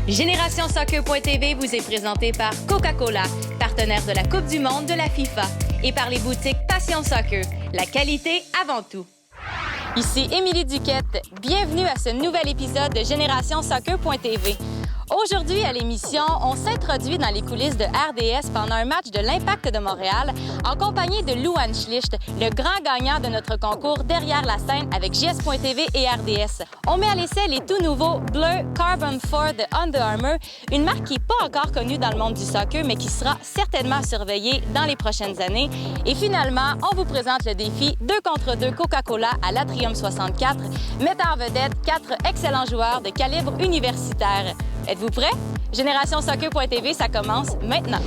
GénérationSoccer.tv vous est présenté par Coca-Cola, partenaire de la Coupe du monde de la FIFA, et par les boutiques Passion Soccer. La qualité avant tout. Ici Émilie Duquette. Bienvenue à ce nouvel épisode de GénérationSoccer.tv. Aujourd'hui, à l'émission, on s'introduit dans les coulisses de RDS pendant un match de l'Impact de Montréal en compagnie de Louane Schlicht, le grand gagnant de notre concours Derrière la scène avec JS.tv et RDS. On met à l'essai les tout nouveaux Bleu Carbon 4 de Under Armour, une marque qui n'est pas encore connue dans le monde du soccer, mais qui sera certainement surveillée dans les prochaines années. Et finalement, on vous présente le défi 2 contre 2 Coca-Cola à l'Atrium 64, mettant en vedette 4 excellents joueurs de calibre universitaire. Êtes-vous prêts? GénérationSoccer.tv, ça commence maintenant.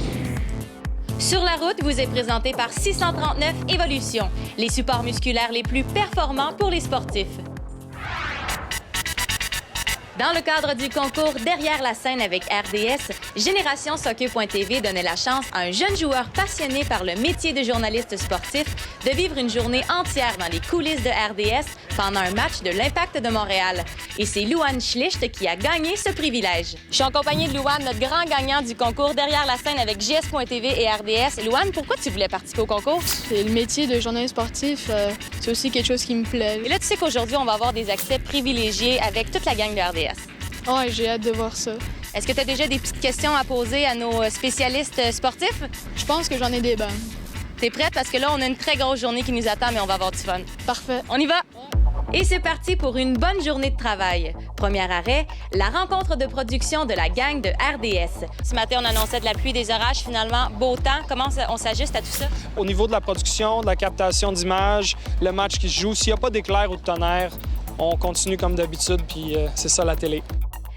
Sur la route vous est présenté par 639 Evolution, les supports musculaires les plus performants pour les sportifs. Dans le cadre du concours Derrière la scène avec RDS, GénérationSoccer.tv donnait la chance à un jeune joueur passionné par le métier de journaliste sportif de vivre une journée entière dans les coulisses de RDS pendant un match de l'Impact de Montréal. Et c'est Louane Schlicht qui a gagné ce privilège. Je suis en compagnie de Louane, notre grand gagnant du concours Derrière la scène avec JS.tv et RDS. Louane, pourquoi tu voulais participer au concours? C'est le métier de journaliste sportif, c'est aussi quelque chose qui me plaît. Et là, tu sais qu'aujourd'hui, on va avoir des accès privilégiés avec toute la gang de RDS. Ouais, j'ai hâte de voir ça. Est-ce que tu as déjà des petites questions à poser à nos spécialistes sportifs? Je pense que j'en ai des bonnes. T'es prête? Parce que là, on a une très grosse journée qui nous attend, mais on va avoir du fun. Parfait. On y va! Et c'est parti pour une bonne journée de travail. Premier arrêt, la rencontre de production de la gang de RDS. Ce matin, on annonçait de la pluie, des orages, finalement, beau temps. Comment on s'ajuste à tout ça? Au niveau de la production, de la captation d'images, le match qui se joue, s'il n'y a pas d'éclair ou de tonnerre, on continue comme d'habitude, puis c'est ça la télé.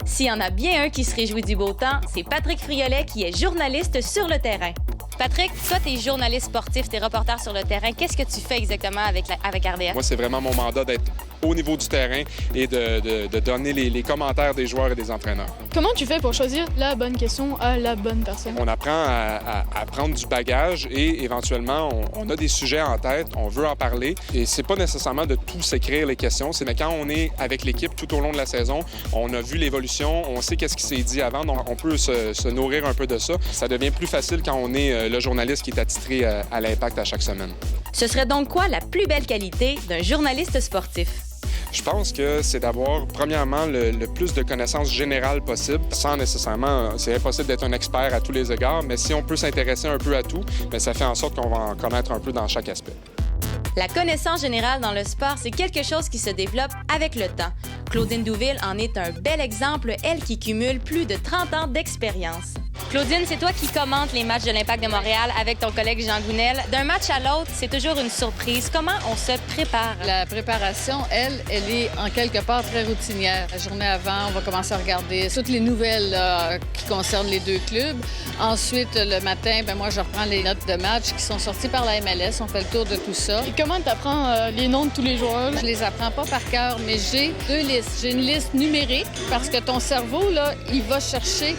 S'il y en a bien un qui se réjouit du beau temps, c'est Patrick Friolet qui est journaliste sur le terrain. Patrick, toi, t'es journaliste sportif, t'es reporter sur le terrain. Qu'est-ce que tu fais exactement avec RDS? Moi, c'est vraiment mon mandat d'être au niveau du terrain et de donner les commentaires des joueurs et des entraîneurs. Comment tu fais pour choisir la bonne question à la bonne personne? On apprend à prendre du bagage et éventuellement, on a des sujets en tête, on veut en parler. Et c'est pas nécessairement de tout s'écrire les questions, c'est quand on est avec l'équipe tout au long de la saison, on a vu l'évolution, on sait qu'est-ce qui s'est dit avant, donc on peut se nourrir un peu de ça. Ça devient plus facile quand on est le journaliste qui est attitré à l'Impact à chaque semaine. Ce serait donc quoi la plus belle qualité d'un journaliste sportif? Je pense que c'est d'avoir, premièrement, le plus de connaissances générales possible, sans nécessairement, c'est impossible d'être un expert à tous les égards, mais si on peut s'intéresser un peu à tout, bien, ça fait en sorte qu'on va en connaître un peu dans chaque aspect. La connaissance générale dans le sport, c'est quelque chose qui se développe avec le temps. Claudine Douville en est un bel exemple, elle qui cumule plus de 30 ans d'expérience. Claudine, c'est toi qui commentes les matchs de l'Impact de Montréal avec ton collègue Jean Gounel. D'un match à l'autre, c'est toujours une surprise. Comment on se prépare? La préparation, elle est en quelque part très routinière. La journée avant, on va commencer à regarder toutes les nouvelles qui concernent les deux clubs. Ensuite, le matin, moi, je reprends les notes de match qui sont sorties par la MLS. On fait le tour de tout ça. Et comment tu apprends les noms de tous les joueurs? Je les apprends pas par cœur, mais j'ai 2 listes. J'ai une liste numérique parce que ton cerveau, là, il va chercher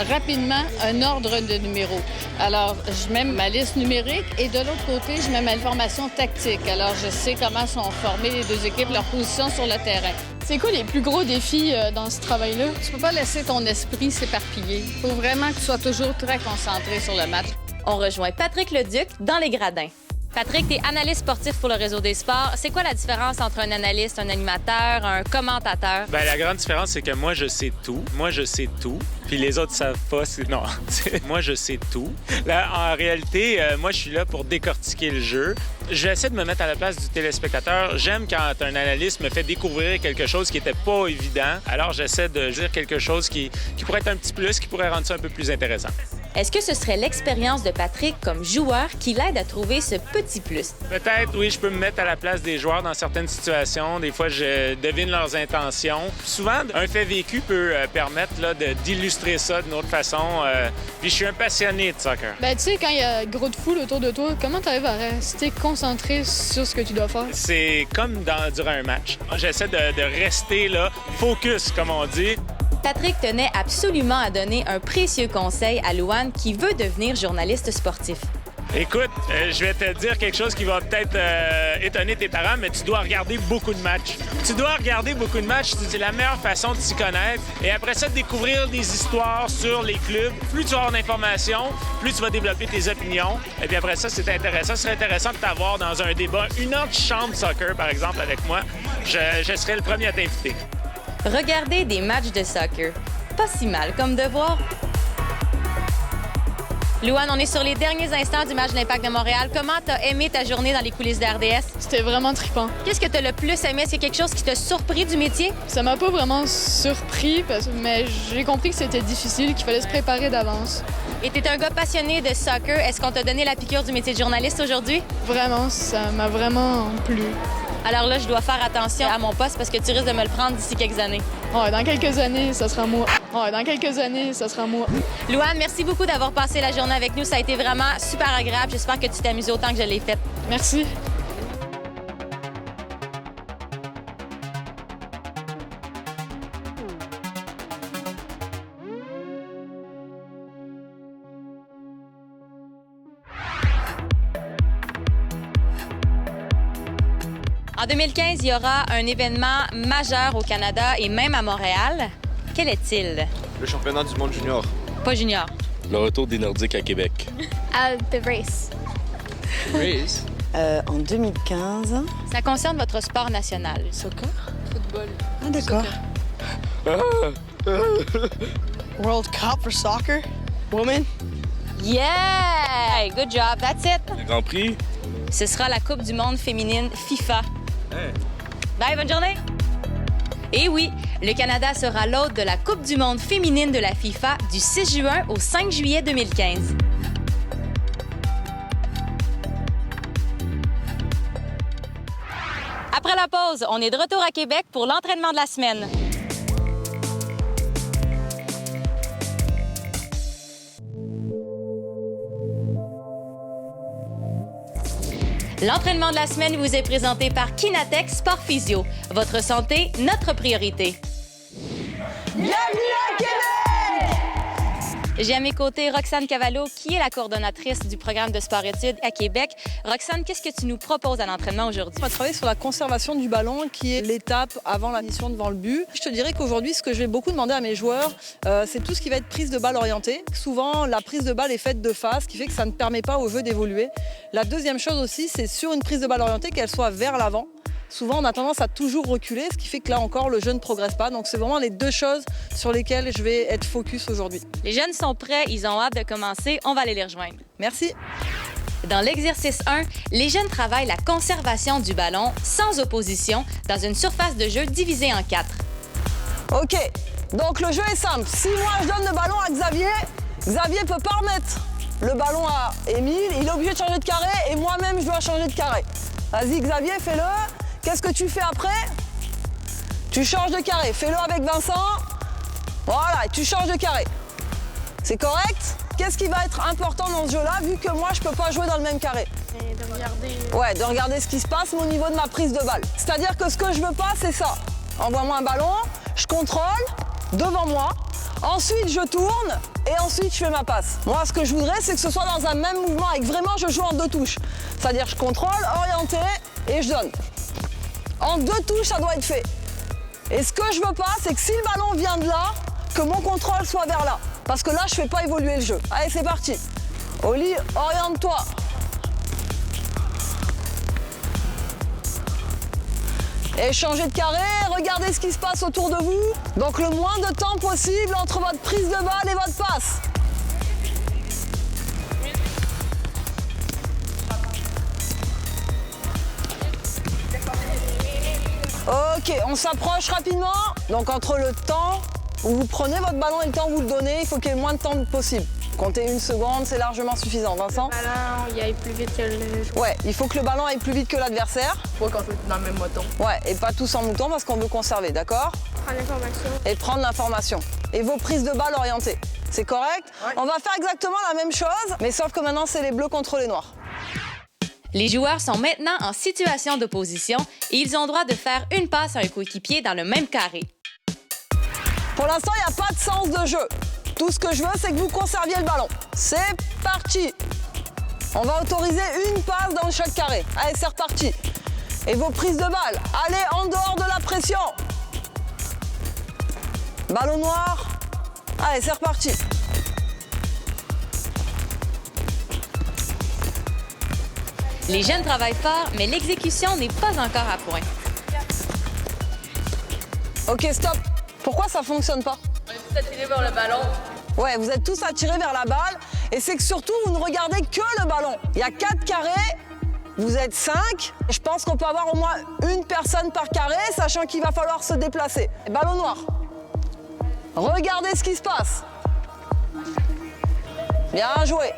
rapidement un ordre de numéros. Alors, je mets ma liste numérique et de l'autre côté, je mets ma formation tactique. Alors, je sais comment sont formées les deux équipes, leur position sur le terrain. C'est quoi les plus gros défis dans ce travail-là? Tu peux pas laisser ton esprit s'éparpiller. Il faut vraiment que tu sois toujours très concentré sur le match. On rejoint Patrick Leduc dans les gradins. Patrick, tu es analyste sportif pour le Réseau des sports. C'est quoi la différence entre un analyste, un animateur, un commentateur? Bien, la grande différence, c'est que moi, je sais tout. Moi, je sais tout. Puis les autres savent pas. Non, moi, je sais tout. Là, en réalité, moi, je suis là pour décortiquer le jeu. J'essaie de me mettre à la place du téléspectateur. J'aime quand un analyste me fait découvrir quelque chose qui n'était pas évident. Alors, j'essaie de dire quelque chose qui pourrait être un petit plus, qui pourrait rendre ça un peu plus intéressant. Est-ce que ce serait l'expérience de Patrick comme joueur qui l'aide à trouver ce petit plus? Peut-être, oui, je peux me mettre à la place des joueurs dans certaines situations. Des fois, je devine leurs intentions. Souvent, un fait vécu peut permettre d'illustrer ça d'une autre façon. Puis je suis un passionné de soccer. Tu sais, quand il y a gros de foule autour de toi, comment tu arrives à rester concentré sur ce que tu dois faire? C'est comme durant un match. J'essaie de rester là, focus, comme on dit. Patrick tenait absolument à donner un précieux conseil à Louane qui veut devenir journaliste sportif. Écoute, je vais te dire quelque chose qui va peut-être étonner tes parents, mais tu dois regarder beaucoup de matchs. Tu dois regarder beaucoup de matchs, c'est la meilleure façon de s'y connaître. Et après ça, de découvrir des histoires sur les clubs. Plus tu vas avoir d'informations, plus tu vas développer tes opinions. Et puis après ça, c'est intéressant. Ce serait intéressant de t'avoir dans un débat. Une heure qui chante soccer, par exemple, avec moi. Je serais le premier à t'inviter. Regarder des matchs de soccer. Pas si mal comme devoir. Louane, on est sur les derniers instants du match de l'Impact de Montréal. Comment t'as aimé ta journée dans les coulisses de RDS? C'était vraiment trippant. Qu'est-ce que t'as le plus aimé? Est-ce qu'il y a quelque chose qui t'a surpris du métier? Ça m'a pas vraiment surpris, mais j'ai compris que c'était difficile, qu'il fallait se préparer d'avance. Et t'es un gars passionné de soccer. Est-ce qu'on t'a donné la piqûre du métier de journaliste aujourd'hui? Vraiment, ça m'a vraiment plu. Alors là, je dois faire attention à mon poste parce que tu risques de me le prendre d'ici quelques années. Ouais, dans quelques années, ça sera moi. Louane, merci beaucoup d'avoir passé la journée avec nous. Ça a été vraiment super agréable. J'espère que tu t'es amusé autant que je l'ai fait. Merci. En 2015, il y aura un événement majeur au Canada et même à Montréal. Quel est-il? Le championnat du monde junior. Pas junior. Le retour des Nordiques à Québec. The race. Race? En 2015. Ça concerne votre sport national. Soccer? Football. Ah, d'accord. World Cup for soccer? Women? Yeah! Hey, good job. That's it. Le Grand Prix? Ce sera la Coupe du monde féminine FIFA. Bye, bonne journée! Et oui, le Canada sera l'hôte de la Coupe du monde féminine de la FIFA du 6 juin au 5 juillet 2015. Après la pause, on est de retour à Québec pour l'entraînement de la semaine. L'entraînement de la semaine vous est présenté par Kinatech Sport Physio. Votre santé, notre priorité. Bienvenue à Québec! J'ai à mes côtés Roxane Cavallo, qui est la coordonnatrice du programme de sport-études à Québec. Roxane, qu'est-ce que tu nous proposes à l'entraînement aujourd'hui? On va travailler sur la conservation du ballon, qui est l'étape avant la mission devant le but. Je te dirais qu'aujourd'hui, ce que je vais beaucoup demander à mes joueurs, c'est tout ce qui va être prise de balle orientée. Souvent, la prise de balle est faite de face, ce qui fait que ça ne permet pas au jeu d'évoluer. La deuxième chose aussi, c'est sur une prise de balle orientée, qu'elle soit vers l'avant. Souvent, on a tendance à toujours reculer, ce qui fait que là encore, le jeu ne progresse pas. Donc, c'est vraiment les deux choses sur lesquelles je vais être focus aujourd'hui. Les jeunes sont prêts, ils ont hâte de commencer. On va aller les rejoindre. Merci. Dans l'exercice 1, les jeunes travaillent la conservation du ballon sans opposition dans une surface de jeu divisée en 4. OK. Donc, le jeu est simple. Si moi, je donne le ballon à Xavier, Xavier ne peut pas remettre le ballon à Émile. Il est obligé de changer de carré et moi-même, je dois changer de carré. Vas-y, Xavier, fais-le. Qu'est-ce que tu fais après? Tu changes de carré. Fais-le avec Vincent. Voilà, et tu changes de carré. C'est correct? Qu'est-ce qui va être important dans ce jeu-là, vu que moi, je peux pas jouer dans le même carré? De regarder. Ouais, de regarder ce qui se passe au niveau de ma prise de balle. C'est-à-dire que ce que je veux pas, c'est ça. Envoie-moi un ballon, je contrôle devant moi. Ensuite, je tourne et ensuite, je fais ma passe. Moi, ce que je voudrais, c'est que ce soit dans un même mouvement et que vraiment, je joue en deux touches. C'est-à-dire, je contrôle, orienté et je donne. En deux touches, ça doit être fait. Et ce que je veux pas, c'est que si le ballon vient de là, que mon contrôle soit vers là. Parce que là, je fais pas évoluer le jeu. Allez, c'est parti. Oli, oriente-toi. Et changez de carré, regardez ce qui se passe autour de vous. Donc le moins de temps possible entre votre prise de balle et votre passe. Ok, on s'approche rapidement. Donc entre le temps où vous prenez votre ballon et le temps où vous le donnez, il faut qu'il y ait le moins de temps possible. Comptez 1 seconde, c'est largement suffisant. Vincent? Le ballon, il aille plus vite que le... Ouais, il faut que le ballon aille plus vite que l'adversaire. Faut qu'on soit dans le même mouton. Ouais, et pas tous en mouton parce qu'on veut conserver, d'accord? Prendre l'information. Et prendre l'information. Et vos prises de balles orientées. C'est correct? Ouais. On va faire exactement la même chose, mais sauf que maintenant, c'est les bleus contre les noirs. Les joueurs sont maintenant en situation d'opposition et ils ont le droit de faire une passe à un coéquipier dans le même carré. Pour l'instant, il n'y a pas de sens de jeu. Tout ce que je veux, c'est que vous conserviez le ballon. C'est parti. On va autoriser une passe dans chaque carré. Allez, c'est reparti. Et vos prises de balles, allez en dehors de la pression. Ballon noir. Allez, c'est reparti. Les jeunes travaillent fort, mais l'exécution n'est pas encore à point. Ok, stop. Pourquoi ça fonctionne pas? On est tous attirés vers le ballon. Ouais, vous êtes tous attirés vers la balle. Et c'est que surtout, vous ne regardez que le ballon. Il y a 4 carrés, vous êtes 5. Je pense qu'on peut avoir au moins une personne par carré, sachant qu'il va falloir se déplacer. Ballon noir. Regardez ce qui se passe. Bien joué.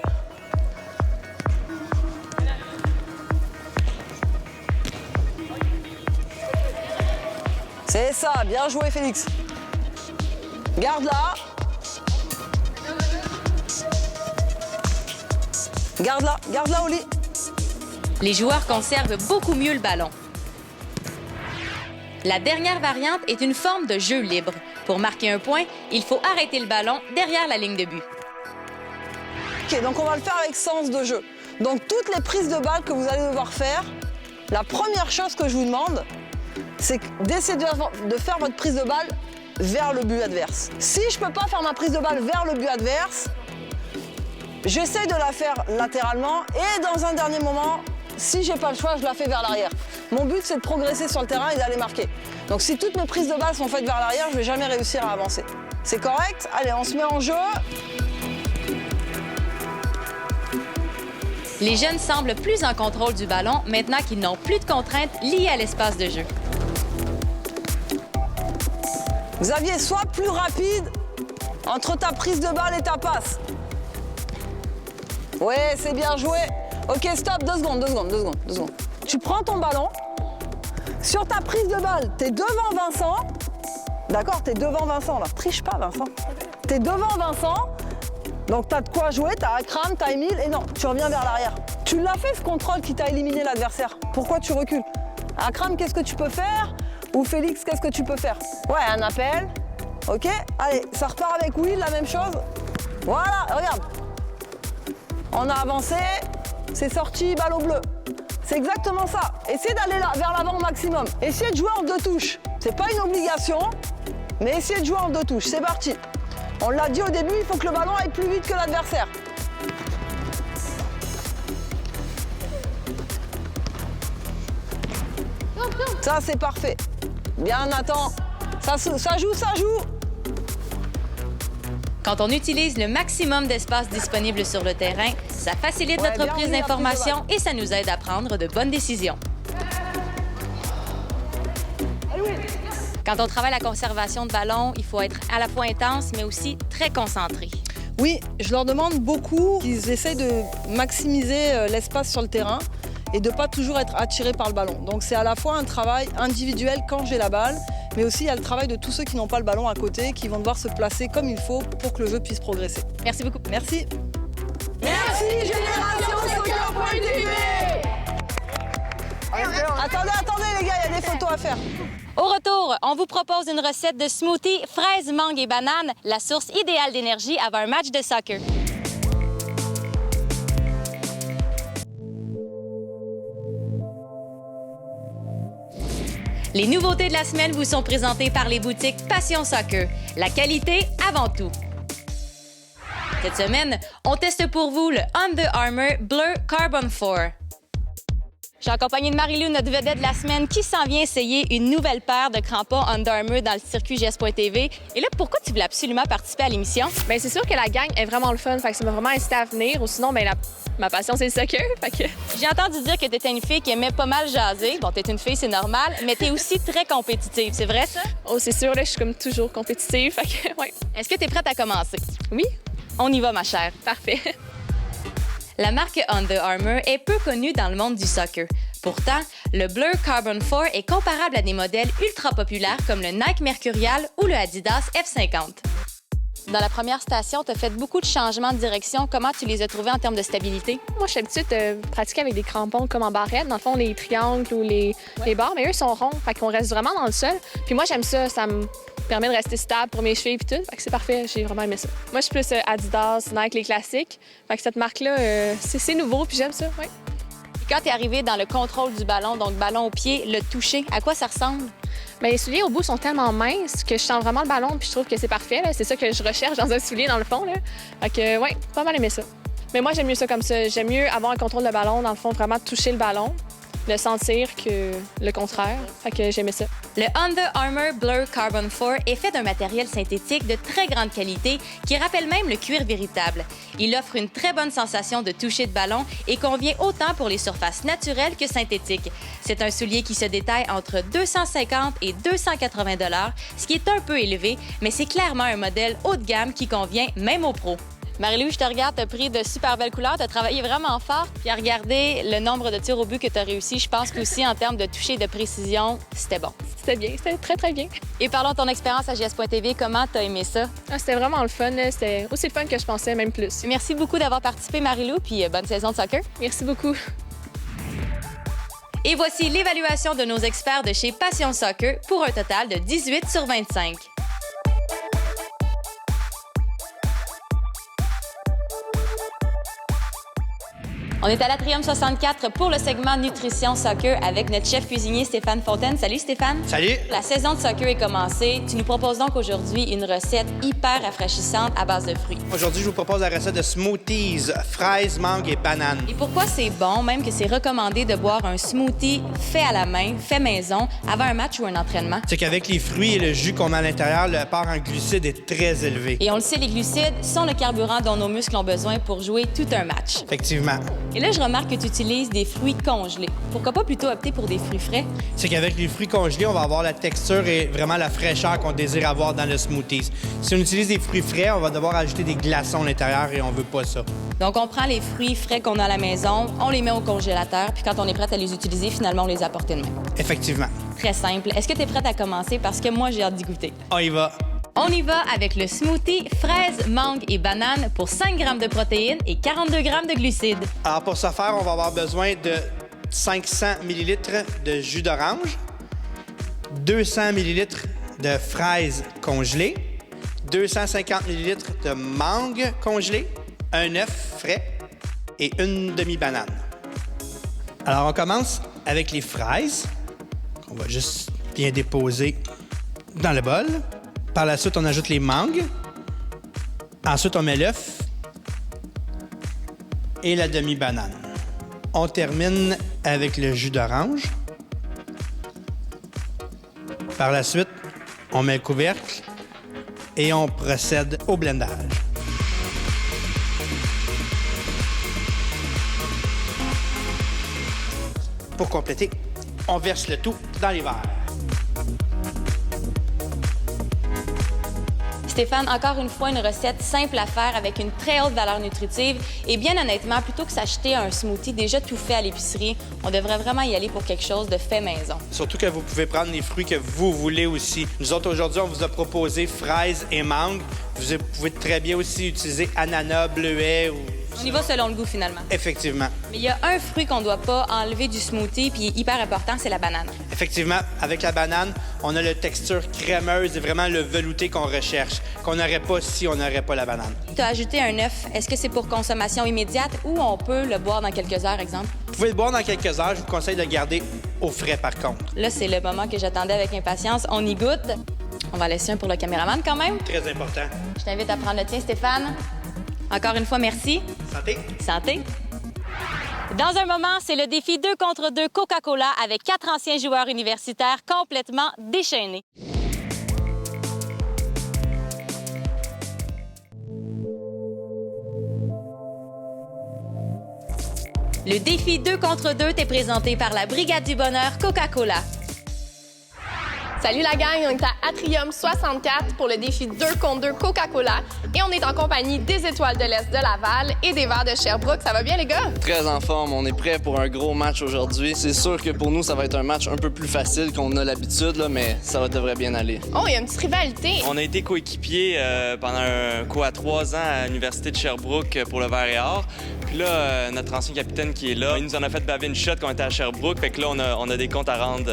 C'est ça, bien joué Félix. Garde là. Garde là, Oli. Les joueurs conservent beaucoup mieux le ballon. La dernière variante est une forme de jeu libre. Pour marquer un point, il faut arrêter le ballon derrière la ligne de but. Ok, donc on va le faire avec sens de jeu. Donc toutes les prises de balles que vous allez devoir faire, la première chose que je vous demande, c'est d'essayer de faire votre prise de balle vers le but adverse. Si je ne peux pas faire ma prise de balle vers le but adverse, j'essaie de la faire latéralement et dans un dernier moment, si j'ai pas le choix, je la fais vers l'arrière. Mon but, c'est de progresser sur le terrain et d'aller marquer. Donc si toutes mes prises de balle sont faites vers l'arrière, je vais jamais réussir à avancer. C'est correct? Allez, on se met en jeu. Les jeunes semblent plus en contrôle du ballon maintenant qu'ils n'ont plus de contraintes liées à l'espace de jeu. Xavier, sois plus rapide entre ta prise de balle et ta passe. Ouais, c'est bien joué. Ok, stop, 2 secondes. Tu prends ton ballon. Sur ta prise de balle, t'es devant Vincent. D'accord, t'es devant Vincent, là. Triche pas, Vincent. T'es devant Vincent. Donc t'as de quoi jouer, t'as Akram, t'as Emile, et non, tu reviens vers l'arrière. Tu l'as fait ce contrôle qui t'a éliminé l'adversaire. Pourquoi tu recules? Akram, qu'est-ce que tu peux faire? Ou Félix, qu'est-ce que tu peux faire? Ouais, un appel. Ok, allez, ça repart avec Will, la même chose. Voilà, regarde. On a avancé, c'est sorti, balle au bleu. C'est exactement ça. Essayez d'aller là, vers l'avant au maximum. Essayez de jouer en 2 touches. C'est pas une obligation, mais essayez de jouer en 2 touches. C'est parti. On l'a dit au début, il faut que le ballon aille plus vite que l'adversaire. Ça, c'est parfait. Bien, Nathan. Ça joue. Quand on utilise le maximum d'espace disponible sur le terrain, ça facilite notre prise d'information et ça nous aide à prendre de bonnes décisions. Quand on travaille la conservation de ballon, il faut être à la fois intense, mais aussi très concentré. Oui, je leur demande beaucoup qu'ils essayent de maximiser l'espace sur le terrain et de ne pas toujours être attirés par le ballon. Donc c'est à la fois un travail individuel quand j'ai la balle, mais aussi il y a le travail de tous ceux qui n'ont pas le ballon à côté, qui vont devoir se placer comme il faut pour que le jeu puisse progresser. Merci beaucoup. Merci. Merci Génération Soccer.tv. Attendez les gars, il y a des photos à faire. Au retour, on vous propose une recette de smoothie fraises, mangue et banane, la source idéale d'énergie avant un match de soccer. Les nouveautés de la semaine vous sont présentées par les boutiques Passion Soccer. La qualité avant tout. Cette semaine, on teste pour vous le Under Armour Blur Carbon 4. Je suis accompagnée de Marie-Lou, notre vedette de la semaine, qui s'en vient essayer une nouvelle paire de crampons Under Armour dans le circuit GS.tv. Et là, pourquoi tu voulais absolument participer à l'émission? Bien, c'est sûr que la gang est vraiment le fun, fait que ça m'a vraiment incité à venir. Ou sinon, bien, ma passion, c'est le soccer. Fait que... J'ai entendu dire que tu étais une fille qui aimait pas mal jaser. Bon, t'es une fille, c'est normal, mais t'es aussi très compétitive, c'est vrai ça? Oh, c'est sûr, là, je suis comme toujours compétitive, fait que, ouais. Est-ce que t'es prête à commencer? Oui. On y va, ma chère. Parfait. La marque Under Armour est peu connue dans le monde du soccer. Pourtant, le Blur Carbon 4 est comparable à des modèles ultra populaires comme le Nike Mercurial ou le Adidas F50. Dans la première station, tu as fait beaucoup de changements de direction. Comment tu les as trouvés en termes de stabilité? Moi, je suis habituée de pratiquer avec des crampons comme en barrette. Dans le fond, les triangles ou les barres, mais eux sont ronds, fait qu'on reste vraiment dans le sol. Puis moi, j'aime ça. permet de rester stable pour mes chevilles et tout. Fait que c'est parfait, j'ai vraiment aimé ça. Moi, je suis plus Adidas, Nike, les classiques. Fait que cette marque-là, c'est nouveau puis j'aime ça, oui. Quand tu es arrivé dans le contrôle du ballon, donc ballon au pied, le toucher, à quoi ça ressemble? Bien, les souliers au bout sont tellement minces que je sens vraiment le ballon puis je trouve que c'est parfait. C'est ça que je recherche dans un soulier, dans le fond. Là. Fait que, ouais, pas mal aimé ça. Mais moi, j'aime mieux ça comme ça. J'aime mieux avoir un contrôle de ballon, dans le fond, vraiment toucher le ballon, le sentir que le contraire. Fait que j'aimais ça. Le Under Armour Blur Carbon 4 est fait d'un matériel synthétique de très grande qualité qui rappelle même le cuir véritable. Il offre une très bonne sensation de toucher de ballon et convient autant pour les surfaces naturelles que synthétiques. C'est un soulier qui se détaille entre 250 et 280 $, ce qui est un peu élevé, mais c'est clairement un modèle haut de gamme qui convient même aux pros. Marie-Lou, je te regarde, tu as pris de super belles couleurs, tu as travaillé vraiment fort, puis à regarder le nombre de tirs au but que tu as réussi, je pense qu'aussi en termes de toucher et de précision, c'était bon. C'était bien, c'était très, très bien. Et parlons de ton expérience à JS.TV, comment tu as aimé ça? C'était vraiment le fun, c'était aussi le fun que je pensais, même plus. Merci beaucoup d'avoir participé, Marie-Lou, puis bonne saison de soccer. Merci beaucoup. Et voici l'évaluation de nos experts de chez Passion Soccer pour un total de 18 sur 25. On est à l'Atrium 64 pour le segment Nutrition Soccer avec notre chef cuisinier Stéphane Fontaine. Salut Stéphane. Salut. La saison de soccer est commencée. Tu nous proposes donc aujourd'hui une recette hyper rafraîchissante à base de fruits. Aujourd'hui, je vous propose la recette de smoothies, fraises, mangue et bananes. Et pourquoi c'est bon, même que c'est recommandé de boire un smoothie fait à la main, fait maison, avant un match ou un entraînement? C'est qu'avec les fruits et le jus qu'on met à l'intérieur, le apport en glucides est très élevé. Et on le sait, les glucides sont le carburant dont nos muscles ont besoin pour jouer tout un match. Effectivement. Et là, je remarque que tu utilises des fruits congelés. Pourquoi pas plutôt opter pour des fruits frais? C'est qu'avec les fruits congelés, on va avoir la texture et vraiment la fraîcheur qu'on désire avoir dans le smoothie. Si on utilise des fruits frais, on va devoir ajouter des glaçons à l'intérieur et on veut pas ça. Donc, on prend les fruits frais qu'on a à la maison, on les met au congélateur, puis quand on est prête à les utiliser, finalement, on les a portés de main. Effectivement. Très simple. Est-ce que tu es prête à commencer? Parce que moi, j'ai hâte d'y goûter. On y va. On y va avec le smoothie fraises, mangue et banane pour 5 g de protéines et 42 g de glucides. Alors, pour ce faire, on va avoir besoin de 500 ml de jus d'orange, 200 ml de fraises congelées, 250 ml de mangue congelée, un œuf frais et une demi-banane. Alors, on commence avec les fraises, qu'on va juste bien déposer dans le bol. Par la suite, on ajoute les mangues. Ensuite, on met l'œuf et la demi-banane. On termine avec le jus d'orange. Par la suite, on met le couvercle et on procède au blendage. Pour compléter, on verse le tout dans les verres. Stéphane, encore une fois, une recette simple à faire avec une très haute valeur nutritive. Et bien honnêtement, plutôt que s'acheter un smoothie déjà tout fait à l'épicerie, on devrait vraiment y aller pour quelque chose de fait maison. Surtout que vous pouvez prendre les fruits que vous voulez aussi. Nous autres, aujourd'hui, on vous a proposé fraises et mangue. Vous pouvez très bien aussi utiliser ananas, bleuet ou... On y va selon le goût, finalement. Effectivement. Mais il y a un fruit qu'on ne doit pas enlever du smoothie, puis il est hyper important, c'est la banane. Effectivement, avec la banane, on a la texture crémeuse et vraiment le velouté qu'on recherche, qu'on n'aurait pas si on n'aurait pas la banane. Tu as ajouté un œuf. Est-ce que c'est pour consommation immédiate ou on peut le boire dans quelques heures, exemple? Vous pouvez le boire dans quelques heures. Je vous conseille de le garder au frais, par contre. Là, c'est le moment que j'attendais avec impatience. On y goûte. On va laisser un pour le caméraman, quand même. Très important. Je t'invite à prendre le tien, Stéphane. Encore une fois, merci. Santé. Santé. Dans un moment, c'est le défi 2 contre 2 Coca-Cola avec 4 anciens joueurs universitaires complètement déchaînés. Le défi 2 contre 2 t'est présenté par la Brigade du Bonheur Coca-Cola. Salut la gang, on est à Atrium 64 pour le défi 2 contre 2 Coca-Cola et on est en compagnie des Étoiles de l'Est de Laval et des Verts de Sherbrooke. Ça va bien les gars? Très en forme, on est prêt pour un gros match aujourd'hui. C'est sûr que pour nous, ça va être un match un peu plus facile qu'on a l'habitude, là, mais ça devrait bien aller. Oh, il y a une petite rivalité. On a été coéquipiers pendant 3 ans à l'Université de Sherbrooke pour le Vert et Or. Puis là, notre ancien capitaine qui est là, il nous en a fait baver une shot quand on était à Sherbrooke. Fait que là, on a des comptes à rendre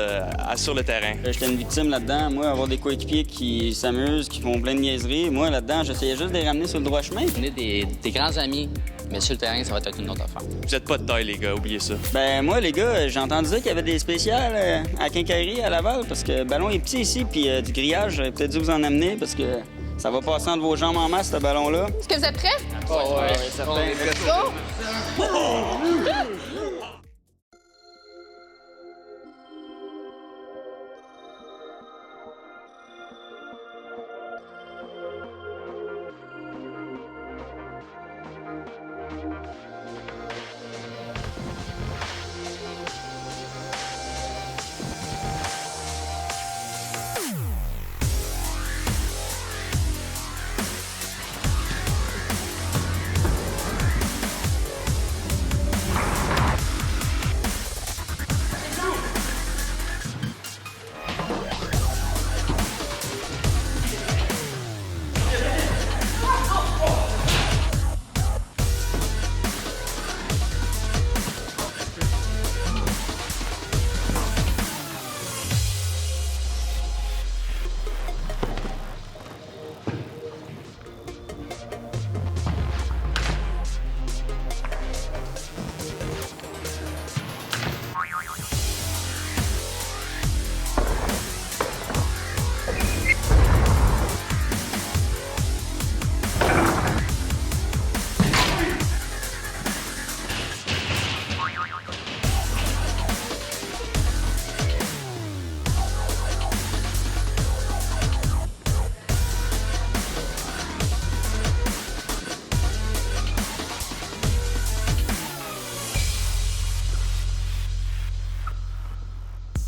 sur le terrain. J'étais une victime là-dedans. Moi, avoir des coéquipiers qui s'amusent, qui font plein de niaiseries. Moi, là-dedans, j'essayais juste de les ramener sur le droit chemin. On est des grands amis, mais sur le terrain, ça va être une autre affaire. Vous êtes pas de taille, les gars, oubliez ça. Ben moi, les gars, j'ai entendu dire qu'il y avait des spéciales à Quincaillerie, à Laval, parce que le ballon est petit ici, puis du grillage, j'aurais peut-être dû vous en amener, parce que ça va passer entre vos jambes en masse, ce ballon-là. Est-ce que vous êtes prêts? Oh, ouais, certain. Go!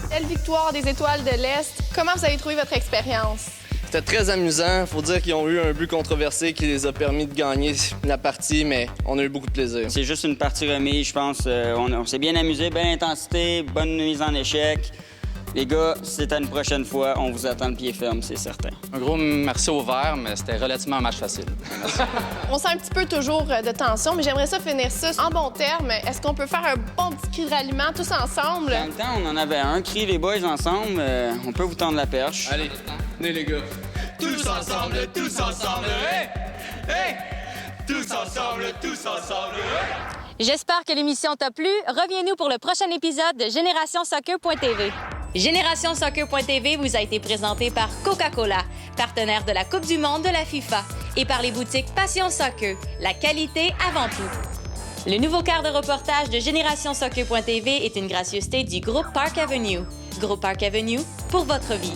Belle victoire des Étoiles de l'Est. Comment vous avez trouvé votre expérience? C'était très amusant. Faut dire qu'ils ont eu un but controversé qui les a permis de gagner la partie, mais on a eu beaucoup de plaisir. C'est juste une partie remise, je pense. On s'est bien amusé, belle intensité, bonne mise en échec. Les gars, c'est à une prochaine fois. On vous attend le pied ferme, c'est certain. Un gros merci au vert, mais c'était relativement un match facile. On sent un petit peu toujours de tension, mais j'aimerais ça finir ça en bon terme. Est-ce qu'on peut faire un bon petit cri de ralliement tous ensemble? Dans le temps, on en avait un. Cri les boys ensemble. On peut vous tendre la perche. Allez, venez les gars. Tous ensemble, hey! Hey! Tous ensemble, hey! J'espère que l'émission t'a plu. Reviens-nous pour le prochain épisode de GénérationSoccer.tv. GénérationSoccer.tv vous a été présenté par Coca-Cola, partenaire de la Coupe du monde de la FIFA, et par les boutiques Passion Soccer, la qualité avant tout. Le nouveau quart de reportage de GénérationSoccer.tv est une gracieuseté du groupe Park Avenue. Groupe Park Avenue, pour votre vie.